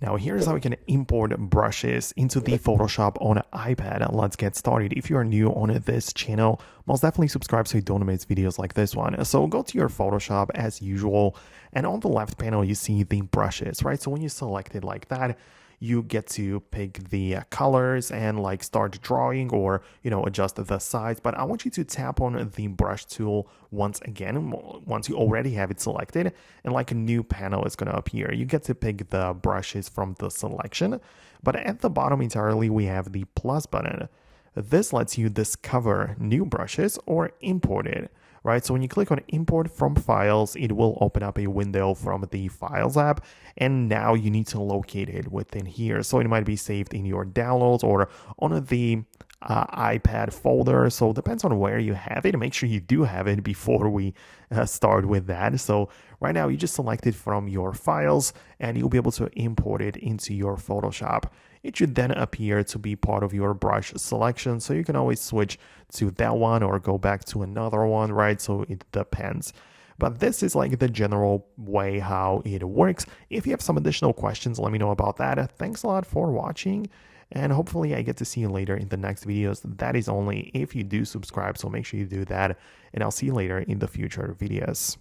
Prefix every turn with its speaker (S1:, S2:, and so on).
S1: Now here's how you can import brushes into the Photoshop on an iPad. Let's get started. If you are new on this channel, most definitely subscribe so you don't miss videos like this one. So go to your Photoshop as usual, and on the left panel you see the brushes, right? So when you select it like that, you get to pick the colors and like start drawing or adjust the size. But I want you to tap on the brush tool once again, once you already have it selected, and like a new panel is going to appear. You get to pick the brushes from the selection, but at the bottom entirely we have the plus button. This lets you discover new brushes or import it, right? So when you click on import from files, it will open up a window from the files app, and now you need to locate it within here. So it might be saved in your downloads or on the iPad folder. So it depends on where you have it. Make sure you do have it before we start with that. So right now you just select it from your files and you'll be able to import it into your Photoshop. It should then appear to be part of your brush selection, so you can always switch to that one or go back to another one, right? So it depends. But this is like the general way how it works. If you have some additional questions, let me know about that. Thanks a lot for watching, and hopefully I get to see you later in the next videos. That is only if you do subscribe, so make sure you do that, and I'll see you later in the future videos.